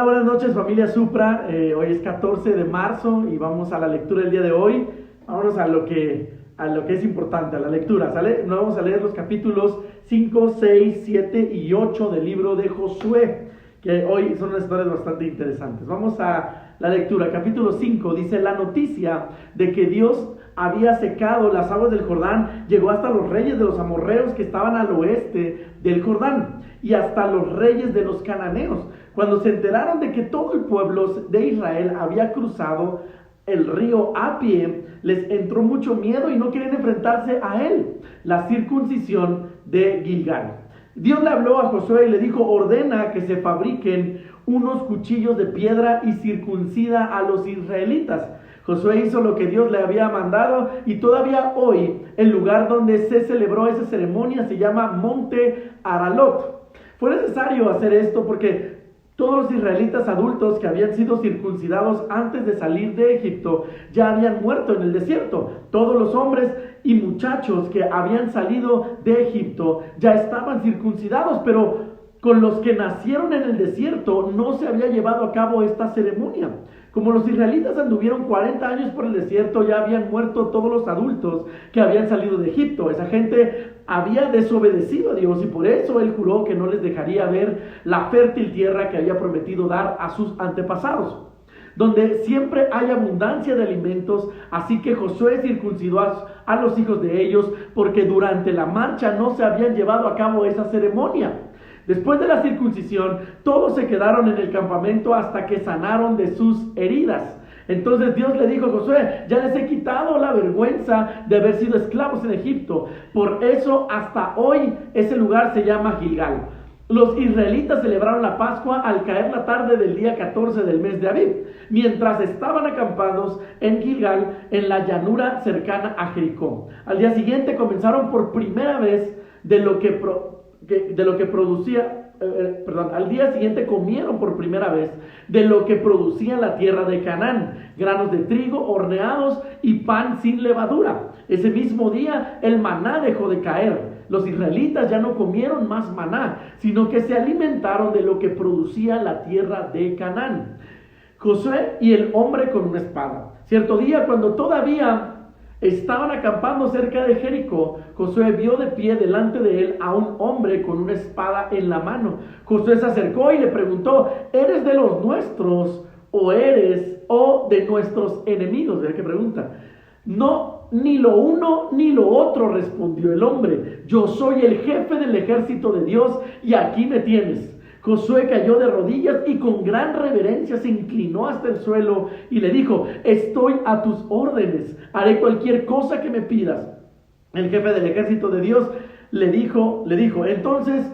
Buenas noches familia Supra. Hoy es 14 de marzo y vamos a la lectura del día de hoy. Vámonos a lo que es importante, a la lectura, ¿sale? Nos vamos a leer los capítulos 5, 6, 7 y 8 del libro de Josué, que hoy son unas historias bastante interesantes. Vamos a la lectura. Capítulo 5 dice: la noticia de que Dios había secado las aguas del Jordán llegó hasta los reyes de los amorreos que estaban al oeste del Jordán y hasta los reyes de los cananeos. Cuando se enteraron de que todo el pueblo de Israel había cruzado el río a pie, les entró mucho miedo y no querían enfrentarse a él. La circuncisión de Gilgal. Dios le habló a Josué y le dijo: ordena que se fabriquen unos cuchillos de piedra y circuncida a los israelitas. Josué hizo lo que Dios le había mandado y todavía hoy el lugar donde se celebró esa ceremonia se llama Monte Aralot. Fue necesario hacer esto porque todos los israelitas adultos que habían sido circuncidados antes de salir de Egipto ya habían muerto en el desierto. Todos los hombres y muchachos que habían salido de Egipto ya estaban circuncidados, pero con los que nacieron en el desierto no se había llevado a cabo esta ceremonia. Como los israelitas anduvieron 40 años por el desierto, ya habían muerto todos los adultos que habían salido de Egipto. Esa gente había desobedecido a Dios y por eso Él juró que no les dejaría ver la fértil tierra que había prometido dar a sus antepasados, donde siempre hay abundancia de alimentos. Así que Josué circuncidó a los hijos de ellos, porque durante la marcha no se habían llevado a cabo esa ceremonia. Después de la circuncisión, todos se quedaron en el campamento hasta que sanaron de sus heridas. Entonces Dios le dijo a Josué: ya les he quitado la vergüenza de haber sido esclavos en Egipto. Por eso hasta hoy ese lugar se llama Gilgal. Los israelitas celebraron la Pascua al caer la tarde del día 14 del mes de Abib, mientras estaban acampados en Gilgal, en la llanura cercana a Jericó. Al día siguiente comenzaron por primera vez al día siguiente comieron por primera vez de lo que producía la tierra de Canaán: granos de trigo horneados y pan sin levadura. Ese mismo día el maná dejó de caer. Los israelitas ya no comieron más maná, sino que se alimentaron de lo que producía la tierra de Canaán. Josué y el hombre con una espada. Cierto día, cuando todavía estaban acampando cerca de Jericó, Josué vio de pie delante de él a un hombre con una espada en la mano. Josué se acercó y le preguntó: ¿eres de los nuestros o de nuestros enemigos? ¿Ve qué pregunta? No, ni lo uno ni lo otro, respondió el hombre. Yo soy el jefe del ejército de Dios y aquí me tienes. Josué cayó de rodillas y con gran reverencia se inclinó hasta el suelo y le dijo: estoy a tus órdenes, haré cualquier cosa que me pidas. El jefe del ejército de Dios le dijo entonces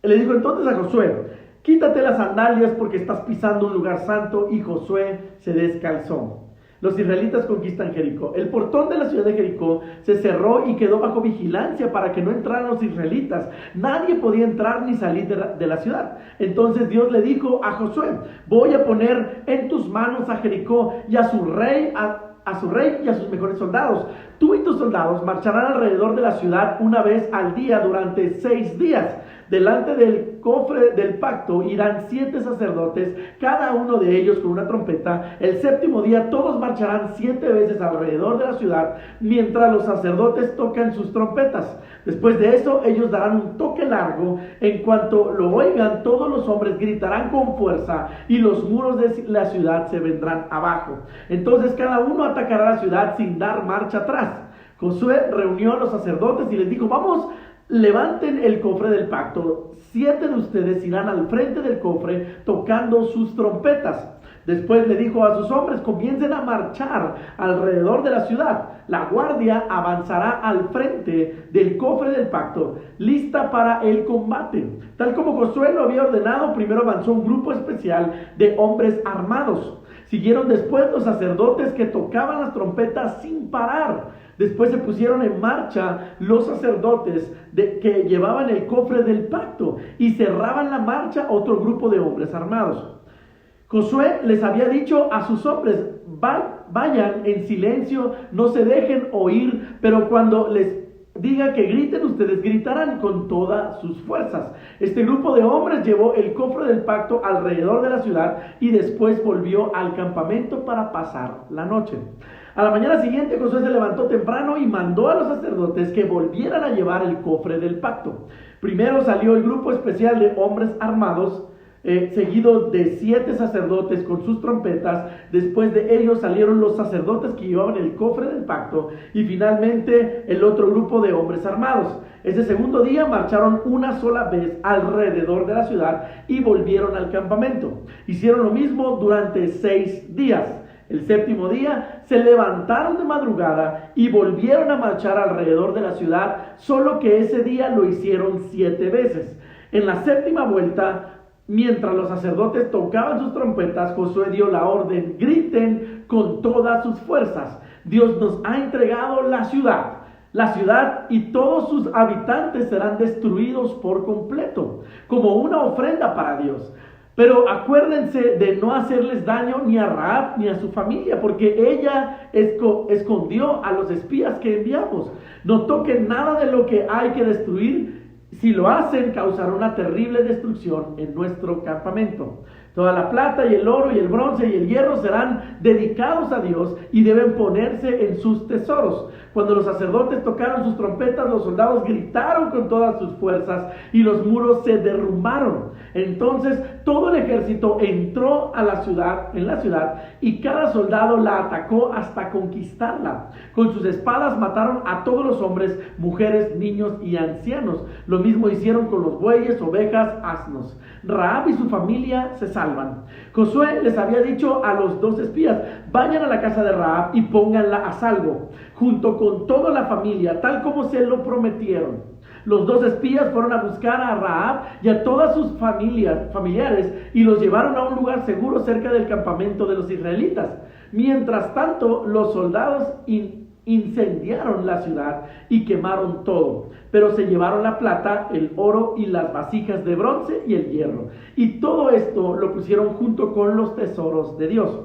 a Josué: quítate las sandalias porque estás pisando un lugar santo. Y Josué se descalzó. Los israelitas conquistan Jericó. El portón de la ciudad de Jericó se cerró y quedó bajo vigilancia para que no entraran los israelitas. Nadie podía entrar ni salir de la ciudad. Entonces Dios le dijo a Josué: voy a poner en tus manos a Jericó y a su rey y a sus mejores soldados. Tú y tus soldados marcharán alrededor de la ciudad una vez al día durante 6 días. Delante del cofre del pacto irán 7 sacerdotes, cada uno de ellos con una trompeta. El 7º día todos marcharán 7 veces alrededor de la ciudad, mientras los sacerdotes tocan sus trompetas. Después de eso, ellos darán un toque largo. En cuanto lo oigan, todos los hombres gritarán con fuerza y los muros de la ciudad se vendrán abajo. Entonces cada uno atacará la ciudad sin dar marcha atrás. Josué reunió a los sacerdotes y les dijo: vamos, levanten el cofre del pacto. 7 de ustedes irán al frente del cofre tocando sus trompetas. Después le dijo a sus hombres: comiencen a marchar alrededor de la ciudad. La guardia avanzará al frente del cofre del pacto, lista para el combate. Tal como Josué lo había ordenado, primero avanzó un grupo especial de hombres armados. Siguieron después los sacerdotes que tocaban las trompetas sin parar. Después se pusieron en marcha los sacerdotes que llevaban el cofre del pacto y cerraban la marcha otro grupo de hombres armados. Josué les había dicho a sus hombres: vayan en silencio, no se dejen oír, pero cuando les diga que griten, ustedes gritarán con todas sus fuerzas. Este grupo de hombres llevó el cofre del pacto alrededor de la ciudad y después volvió al campamento para pasar la noche. A la mañana siguiente Josué se levantó temprano y mandó a los sacerdotes que volvieran a llevar el cofre del pacto. Primero salió el grupo especial de hombres armados, seguido de 7 sacerdotes con sus trompetas. Después de ellos salieron los sacerdotes que llevaban el cofre del pacto y finalmente el otro grupo de hombres armados. Ese segundo día marcharon una sola vez alrededor de la ciudad y volvieron al campamento. Hicieron lo mismo durante 6 días. El séptimo día se levantaron de madrugada y volvieron a marchar alrededor de la ciudad, solo que ese día lo hicieron 7 veces. En la séptima vuelta, mientras los sacerdotes tocaban sus trompetas, Josué dio la orden: griten con todas sus fuerzas. Dios nos ha entregado la ciudad. La ciudad y todos sus habitantes serán destruidos por completo, como una ofrenda para Dios. Pero acuérdense de no hacerles daño ni a Rahab ni a su familia, porque ella escondió a los espías que enviamos. No toquen nada de lo que hay que destruir. Si lo hacen, causará una terrible destrucción en nuestro campamento. Toda la plata y el oro y el bronce y el hierro serán dedicados a Dios y deben ponerse en sus tesoros. Cuando los sacerdotes tocaron sus trompetas, los soldados gritaron con todas sus fuerzas y los muros se derrumbaron. Entonces todo el ejército entró en la ciudad y cada soldado la atacó hasta conquistarla. Con sus espadas mataron a todos los hombres, mujeres, niños y ancianos. Lo mismo hicieron con los bueyes, ovejas, asnos. Rahab y su familia se salvan. Josué les había dicho a los 2 espías: vayan a la casa de Rahab y pónganla a salvo, junto con toda la familia, tal como se lo prometieron. Los 2 espías fueron a buscar a Rahab y a todas sus familiares y los llevaron a un lugar seguro cerca del campamento de los israelitas. Mientras tanto, los soldados incendiaron la ciudad y quemaron todo, pero se llevaron la plata, el oro y las vasijas de bronce y el hierro, y todo esto lo pusieron junto con los tesoros de Dios.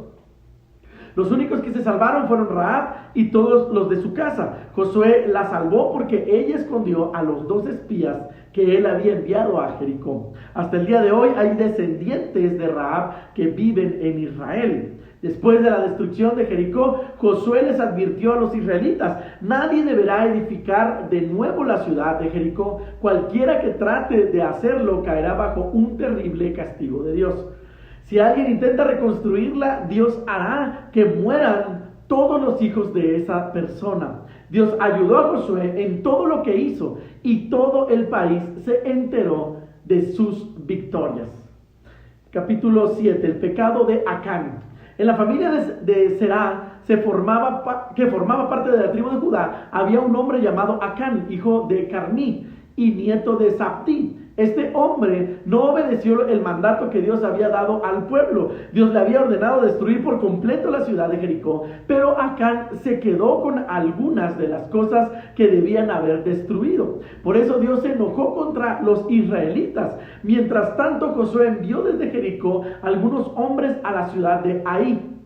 Los únicos que se salvaron fueron Rahab y todos los de su casa. Josué la salvó porque ella escondió a los 2 espías que él había enviado a Jericó. Hasta el día de hoy hay descendientes de Rahab que viven en Israel. Después de la destrucción de Jericó, Josué les advirtió a los israelitas: nadie deberá edificar de nuevo la ciudad de Jericó. Cualquiera que trate de hacerlo caerá bajo un terrible castigo de Dios. Si alguien intenta reconstruirla, Dios hará que mueran todos los hijos de esa persona. Dios ayudó a Josué en todo lo que hizo y todo el país se enteró de sus victorias. Capítulo 7. El pecado de Acán. En la familia de Será, que formaba parte de la tribu de Judá, había un hombre llamado Acán, hijo de Carmí y nieto de Sabdí. Este hombre no obedeció el mandato que Dios había dado al pueblo. Dios le había ordenado destruir por completo la ciudad de Jericó, pero Acán se quedó con algunas de las cosas que debían haber destruido. Por eso Dios se enojó contra los israelitas. Mientras tanto, Josué envió desde Jericó algunos hombres a la ciudad de Ai.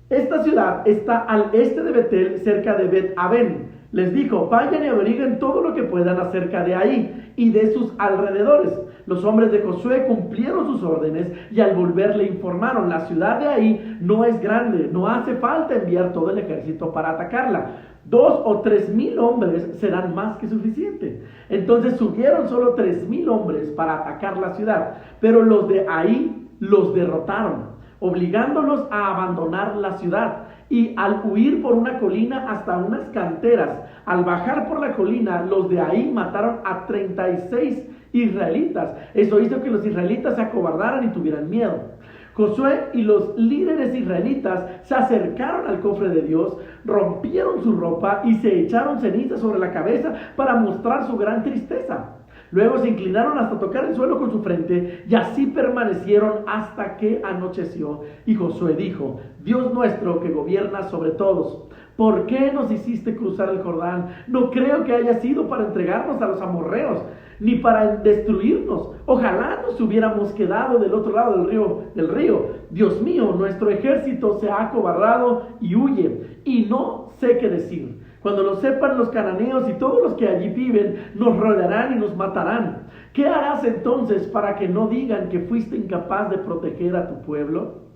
Esta ciudad está al este de Betel, cerca de Bet-Aven. Les dijo: vayan y averigüen todo lo que puedan acerca de Ai y de sus alrededores. Los hombres de Josué cumplieron sus órdenes y al volver le informaron: la ciudad de Ai no es grande, no hace falta enviar todo el ejército para atacarla. 2 o 3 mil hombres serán más que suficiente. Entonces subieron solo 3,000 hombres para atacar la ciudad, pero los de Ai los derrotaron, obligándolos a abandonar la ciudad. Y al huir por una colina hasta unas canteras, al bajar por la colina, los de Ai mataron a 36 israelitas. Eso hizo que los israelitas se acobardaran y tuvieran miedo. Josué y los líderes israelitas se acercaron al cofre de Dios, rompieron su ropa y se echaron ceniza sobre la cabeza para mostrar su gran tristeza. Luego se inclinaron hasta tocar el suelo con su frente y así permanecieron hasta que anocheció. Y Josué dijo: Dios nuestro que gobierna sobre todos, ¿por qué nos hiciste cruzar el Jordán? No creo que haya sido para entregarnos a los amorreos, ni para destruirnos. Ojalá nos hubiéramos quedado del otro lado del río. Dios mío, nuestro ejército se ha acobardado y huye, y no sé qué decir. Cuando lo sepan los cananeos y todos los que allí viven, nos rodearán y nos matarán. ¿Qué harás entonces para que no digan que fuiste incapaz de proteger a tu pueblo?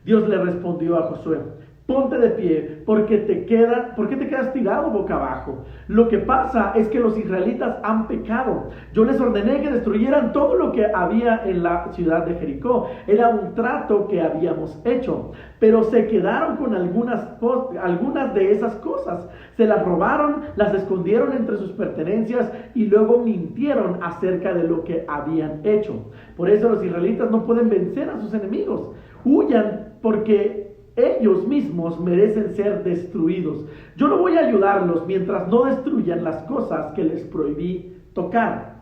Dios le respondió a Josué: ponte de pie, ¿por qué te quedas tirado boca abajo? Lo que pasa es que los israelitas han pecado. Yo les ordené que destruyeran todo lo que había en la ciudad de Jericó. Era un trato que habíamos hecho, pero se quedaron con algunas de esas cosas. Se las robaron, las escondieron entre sus pertenencias y luego mintieron acerca de lo que habían hecho. Por eso los israelitas no pueden vencer a sus enemigos. Huyan porque ellos mismos merecen ser destruidos. Yo no voy a ayudarlos mientras no destruyan las cosas que les prohibí tocar.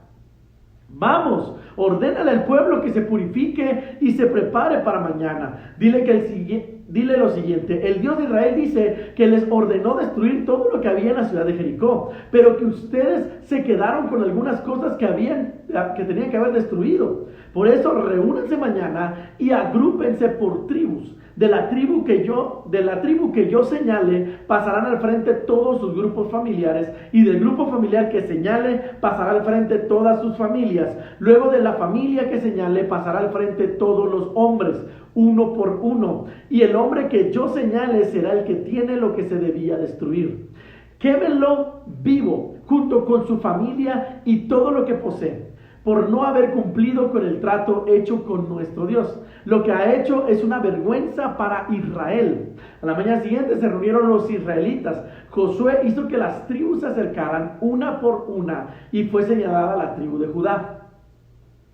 Vamos, ordénale al pueblo que se purifique y se prepare para mañana. Dile lo siguiente: el Dios de Israel dice que les ordenó destruir todo lo que había en la ciudad de Jericó, pero que ustedes se quedaron con algunas cosas que tenían que haber destruido. Por eso reúnanse mañana y agrúpense por tribus. De la tribu que yo señale, pasarán al frente todos sus grupos familiares, y del grupo familiar que señale, pasará al frente todas sus familias. Luego de la familia que señale, pasará al frente todos los hombres, uno por uno. Y el hombre que yo señale será el que tiene lo que se debía destruir. Quémenlo vivo, junto con su familia y todo lo que posee, por no haber cumplido con el trato hecho con nuestro Dios. Lo que ha hecho es una vergüenza para Israel. A la mañana siguiente se reunieron los israelitas. Josué hizo que las tribus se acercaran una por una y fue señalada la tribu de Judá.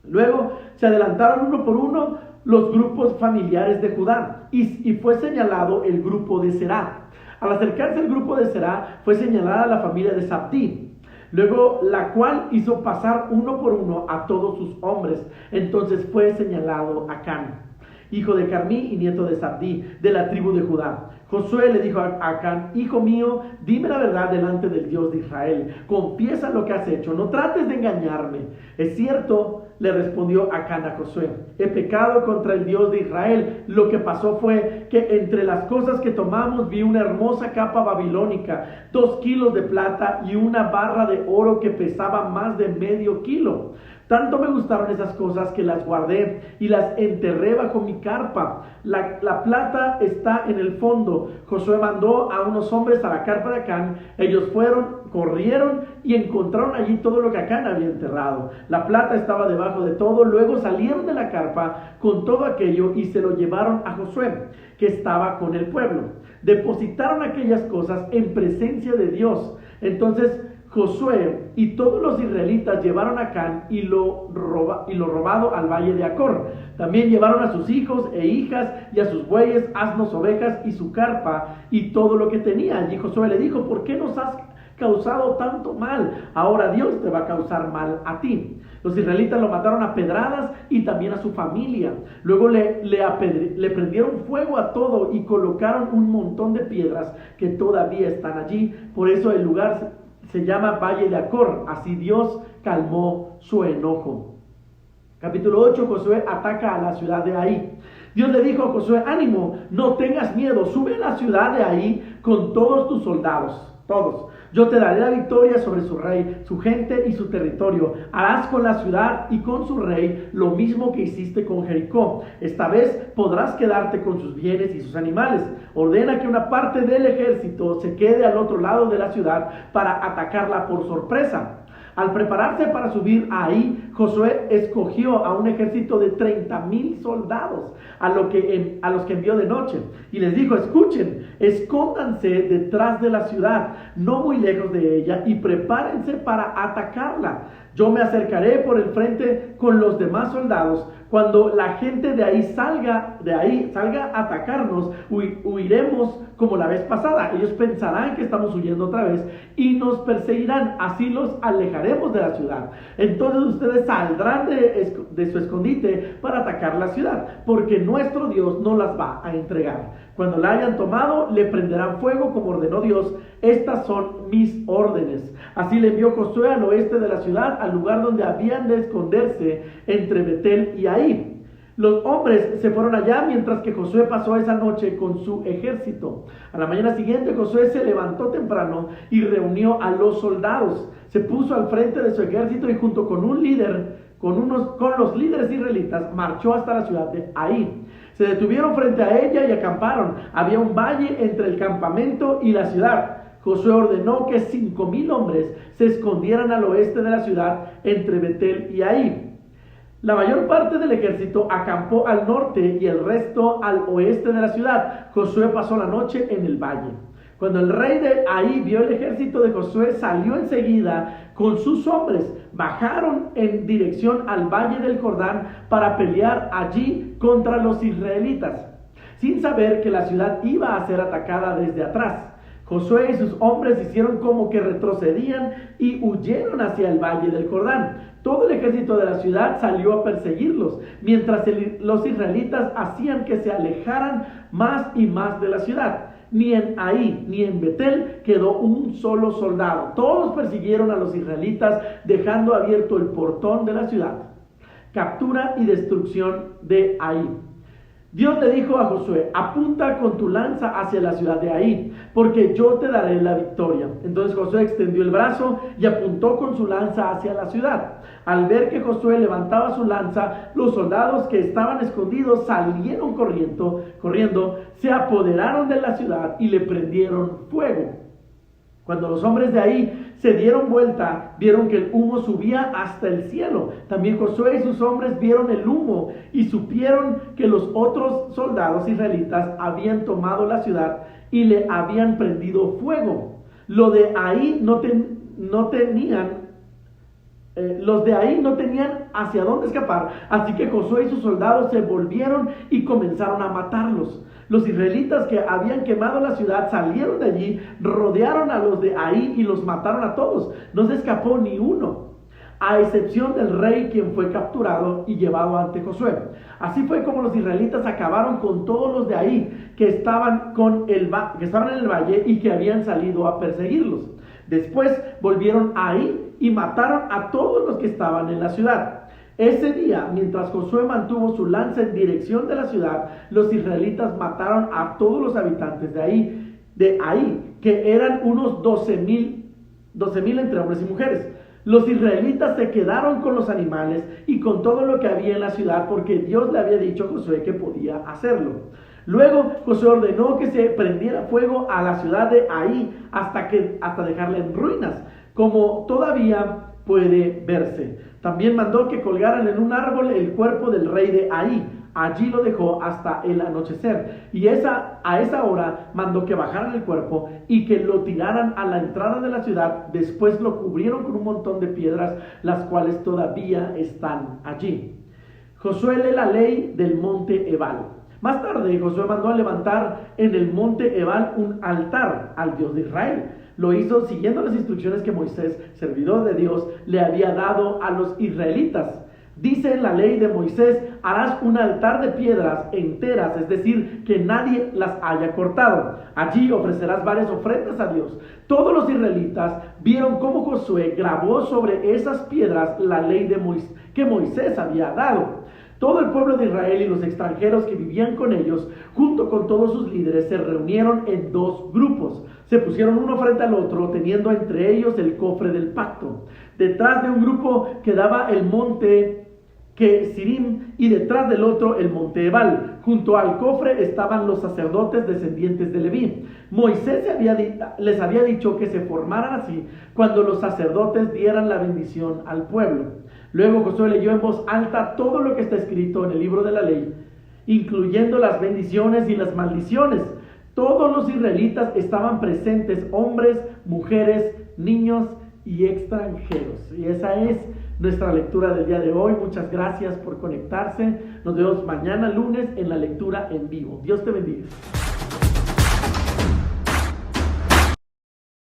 Luego se adelantaron uno por uno los grupos familiares de Judá y fue señalado el grupo de Será. Al acercarse el grupo de Será, fue señalada la familia de Zabdi. Luego la cual hizo pasar uno por uno a todos sus hombres. Entonces fue señalado Acán, hijo de Carmí y nieto de Zabdi, de la tribu de Judá. Josué le dijo a Acán: hijo mío, dime la verdad delante del Dios de Israel. Confiesa lo que has hecho, no trates de engañarme. Es cierto, le respondió Acán a Josué, he pecado contra el Dios de Israel. Lo que pasó fue que entre las cosas que tomamos vi una hermosa capa babilónica, 2 kilos de plata y una barra de oro que pesaba más de medio kilo. Tanto me gustaron esas cosas que las guardé y las enterré bajo mi carpa. La plata está en el fondo. Josué mandó a unos hombres a la carpa de Acán. Ellos corrieron y encontraron allí todo lo que Acán había enterrado. La plata estaba debajo de todo. Luego salieron de la carpa con todo aquello y se lo llevaron a Josué, que estaba con el pueblo. Depositaron aquellas cosas en presencia de Dios. Entonces Josué y todos los israelitas llevaron a Acán y lo robado al valle de Acor. También llevaron a sus hijos e hijas y a sus bueyes, asnos, ovejas y su carpa y todo lo que tenía. Allí Josué le dijo: ¿por qué nos has causado tanto mal? Ahora Dios te va a causar mal a ti. Los israelitas lo mataron a pedradas y también a su familia. Luego le prendieron fuego a todo y colocaron un montón de piedras que todavía están allí. Por eso el lugar se llama Valle de Acor. Así Dios calmó su enojo. Capítulo 8. Josué ataca a la ciudad de Ai. Dios le dijo a Josué: ánimo, no tengas miedo, sube a la ciudad de Ai con todos tus soldados, todos. Yo te daré la victoria sobre su rey, su gente y su territorio. Harás con la ciudad y con su rey lo mismo que hiciste con Jericó. Esta vez podrás quedarte con sus bienes y sus animales. Ordena que una parte del ejército se quede al otro lado de la ciudad para atacarla por sorpresa. Al prepararse para subir ahí, Josué escogió a un ejército de 30,000 soldados, a los que envió de noche, y les dijo: escuchen, escóndanse detrás de la ciudad, no muy lejos de ella, y prepárense para atacarla. Yo me acercaré por el frente con los demás soldados. Cuando la gente de ahí salga a atacarnos, huiremos como la vez pasada. Ellos pensarán que estamos huyendo otra vez y nos perseguirán. Así los alejaremos de la ciudad. Entonces ustedes saldrán de su escondite para atacar la ciudad, porque nuestro Dios no las va a entregar. Cuando la hayan tomado, le prenderán fuego como ordenó Dios. Estas son mis órdenes. Así le envió Josué al oeste de la ciudad, al lugar donde habían de esconderse entre Betel y Ai. Los hombres se fueron allá mientras que Josué pasó esa noche con su ejército. A la mañana siguiente Josué se levantó temprano y reunió a los soldados. Se puso al frente de su ejército y junto con un líder, con los líderes israelitas, marchó hasta la ciudad de Ai. Se detuvieron frente a ella y acamparon. Había un valle entre el campamento y la ciudad. Josué ordenó que 5,000 hombres se escondieran al oeste de la ciudad entre Betel y Ai. La mayor parte del ejército acampó al norte y el resto al oeste de la ciudad. Josué pasó la noche en el valle. Cuando el rey de Ai vio el ejército de Josué, salió enseguida con sus hombres. Bajaron en dirección al valle del Jordán para pelear allí contra los israelitas, sin saber que la ciudad iba a ser atacada desde atrás. Josué y sus hombres hicieron como que retrocedían y huyeron hacia el valle del Jordán. Todo el ejército de la ciudad salió a perseguirlos, mientras los israelitas hacían que se alejaran más y más de la ciudad. Ni en Ai ni en Betel quedó un solo soldado. Todos persiguieron a los israelitas, dejando abierto el portón de la ciudad. Captura y destrucción de Ai. Dios le dijo a Josué: apunta con tu lanza hacia la ciudad de Ai, porque yo te daré la victoria. Entonces Josué extendió el brazo y apuntó con su lanza hacia la ciudad. Al ver que Josué levantaba su lanza, los soldados que estaban escondidos salieron corriendo, se apoderaron de la ciudad y le prendieron fuego. Cuando los hombres de Ai se dieron vuelta, vieron que el humo subía hasta el cielo. También Josué y sus hombres vieron el humo y supieron que los otros soldados israelitas habían tomado la ciudad y le habían prendido fuego. Los de Ai no tenían hacia dónde escapar, así que Josué y sus soldados se volvieron y comenzaron a matarlos. Los israelitas que habían quemado la ciudad salieron de allí, rodearon a los de Ai y los mataron a todos. No se escapó ni uno, a excepción del rey, quien fue capturado y llevado ante Josué. Así fue como los israelitas acabaron con todos los de Ai que estaban en el valle y que habían salido a perseguirlos. Después volvieron a Ai y mataron a todos los que estaban en la ciudad. Ese día, mientras Josué mantuvo su lanza en dirección de la ciudad, los israelitas mataron a todos los habitantes de Ai, que eran unos 12,000 entre hombres y mujeres. Los israelitas se quedaron con los animales y con todo lo que había en la ciudad, porque Dios le había dicho a Josué que podía hacerlo. Luego Josué ordenó que se prendiera fuego a la ciudad de Ai hasta dejarla en ruinas, como todavía puede verse. También mandó que colgaran en un árbol el cuerpo del rey de Ai. Allí lo dejó hasta el anochecer. Y a esa hora mandó que bajaran el cuerpo y que lo tiraran a la entrada de la ciudad. Después lo cubrieron con un montón de piedras, las cuales todavía están allí. Josué lee la ley del monte Ebal. Más tarde Josué mandó a levantar en el monte Ebal un altar al Dios de Israel. Lo hizo siguiendo las instrucciones que Moisés, servidor de Dios, le había dado a los israelitas. Dice en la ley de Moisés: harás un altar de piedras enteras, es decir, que nadie las haya cortado. Allí ofrecerás varias ofrendas a Dios. Todos los israelitas vieron cómo Josué grabó sobre esas piedras la ley que Moisés había dado. Todo el pueblo de Israel y los extranjeros que vivían con ellos, junto con todos sus líderes, se reunieron en 2 grupos. Se pusieron uno frente al otro, teniendo entre ellos el cofre del pacto. Detrás de un grupo quedaba el monte Sirim y detrás del otro el monte Ebal. Junto al cofre estaban los sacerdotes descendientes de Leví. Moisés les había dicho que se formaran así cuando los sacerdotes dieran la bendición al pueblo. Luego Josué leyó en voz alta todo lo que está escrito en el libro de la ley, incluyendo las bendiciones y las maldiciones. Todos los israelitas estaban presentes, hombres, mujeres, niños y extranjeros. Y esa es nuestra lectura del día de hoy. Muchas gracias por conectarse. Nos vemos mañana lunes en la lectura en vivo. Dios te bendiga.